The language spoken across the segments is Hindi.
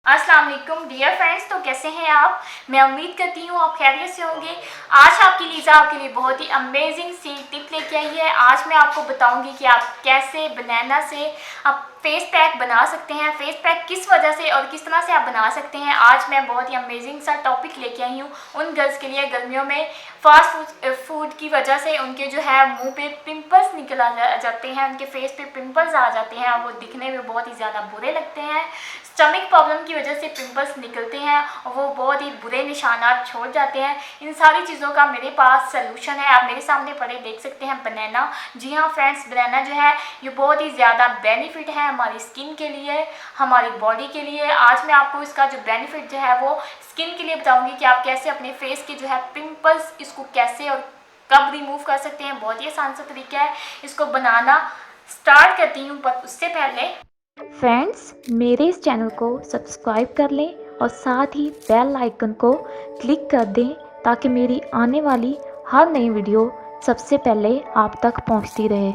अस्सलाम वालेकुम डियर फ्रेंड्स। तो कैसे हैं आप? मैं उम्मीद करती हूँ आप खैरियत से होंगे। आज आपकी लीजा आपके लिए बहुत ही अमेजिंग सी टिप लेके आई है। आज मैं आपको बताऊंगी कि आप कैसे बनाना से आप फेस पैक बना सकते हैं। फेस पैक किस वजह से और किस तरह से आप बना सकते हैं, आज मैं बहुत ही अमेजिंग सा टॉपिक लेके आई हूँ उन गर्ल्स के लिए गर्मियों में फास्ट फूड की वजह से उनके जो है मुंह पे पिंपल्स निकल जाते हैं, उनके फेस पे पिंपल्स आ जाते हैं, वो दिखने में बहुत ही ज़्यादा बुरे लगते हैं। स्टमक प्रॉब्लम की वजह से पिंपल्स निकलते हैं और वो बहुत ही बुरे निशानात छोड़ जाते हैं। इन सारी चीज़ों का मेरे पास सलूशन है। आप मेरे सामने पड़े देख सकते हैं बनाना। जी हाँ फ्रेंड्स, बनाना जो है ये बहुत ही ज़्यादा बेनिफिट है हमारी स्किन के लिए, हमारी बॉडी के लिए। आज मैं आपको इसका जो बेनिफिट जो है वो स्किन के लिए बताऊँगी कि आप कैसे अपने फेस के जो है पिम्पल्स इसको कैसे और कब रिमूव कर सकते हैं। बहुत ही आसान सा तरीका है, इसको बनाना स्टार्ट करती हूँ पर उससे पहले फ्रेंड्स, मेरे इस चैनल को सब्सक्राइब कर लें और साथ ही बेल आइकन को क्लिक कर दें ताकि मेरी आने वाली हर नई वीडियो सबसे पहले आप तक पहुंचती रहे।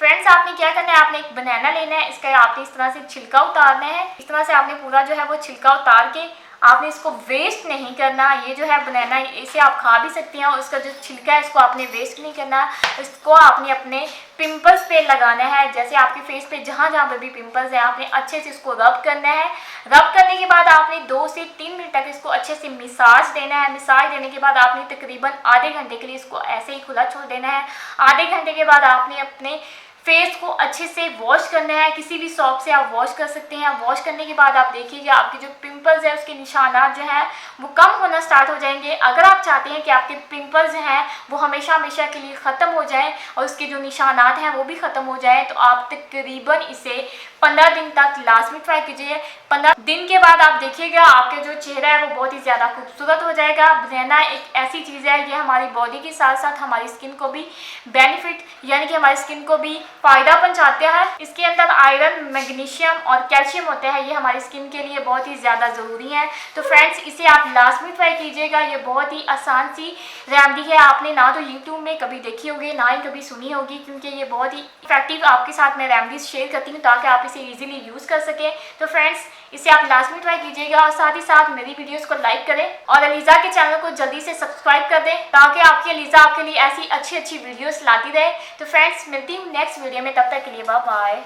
फ्रेंड्स, आपने क्या करना है, आपने एक बनाना लेना है, इसका आपने इस तरह से छिलका उतारना है। इस तरह से आपने पूरा जो है वो छिलका उतार के आपने इसको वेस्ट नहीं करना। ये जो है बनाना इसे आप खा भी सकते हैं और इसका जो छिलका है इसको आपने वेस्ट नहीं करना। इसको आपने अपने पिंपल्स पे लगाना है। जैसे आपके फेस पे जहाँ जहाँ पे भी पिंपल्स है आपने अच्छे से इसको रब करना है। रब करने के बाद आपने 2 से 3 मिनट तक इसको अच्छे से मसाज देना है। मसाज देने के बाद आपने तकरीबन आधे घंटे के लिए इसको ऐसे ही खुला छोड़ देना है। आधे घंटे के बाद आपने अपने फेस को अच्छे से वॉश करना है। किसी भी सॉप से आप वॉश कर सकते हैं। वॉश करने के बाद आप देखिएगा आपके जो पिंपल्स है उसके निशानात जो हैं वो कम होना स्टार्ट हो जाएंगे। अगर आप चाहते हैं कि आपके पिंपल्स जो हैं वो हमेशा हमेशा के लिए ख़त्म हो जाएं और उसके जो निशानात हैं वो भी ख़त्म हो जाएं, तो आप तकरीबन इसे 15 दिन तक लाजमी ट्राई कीजिए। 15 दिन के बाद आप देखिएगा आपके जो चेहरा है वो बहुत ही ज़्यादा खूबसूरत हो जाएगा। बनाना एक ऐसी चीज़ है, ये हमारी बॉडी के साथ साथ हमारी स्किन को भी बेनिफिट यानी कि हमारी स्किन को भी फ़ायदा पहुंचाते हैं। इसके अंदर आयरन, मैग्नीशियम और कैल्शियम होता है, ये हमारी स्किन के लिए बहुत ही ज़्यादा ज़रूरी है। तो फ्रेंड्स, इसे आप लाजमी ट्राई कीजिएगा। ये बहुत ही आसान सी रेमेडी है। आपने ना तो यूट्यूब में कभी देखी होगी ना ही कभी सुनी होगी, क्योंकि ये बहुत ही इफेक्टिव आपके साथ मैं रेमेडीज शेयर करती हूँ ताकि आप इसे ईजिली यूज़ कर सकें। तो फ्रेंड्स, इसे आप लाजमी ट्राई कीजिएगा और साथ ही साथ मेरी वीडियोस को लाइक करें और अलीज़ा के चैनल को जल्दी से सब्सक्राइब कर दें ताकि आपकी अलीज़ा आपके लिए ऐसी अच्छी अच्छी वीडियोस लाती रहे। तो फ्रेंड्स, मिलती हूँ नेक्स्ट वीडियो में, तब तक के लिए बाय बाय।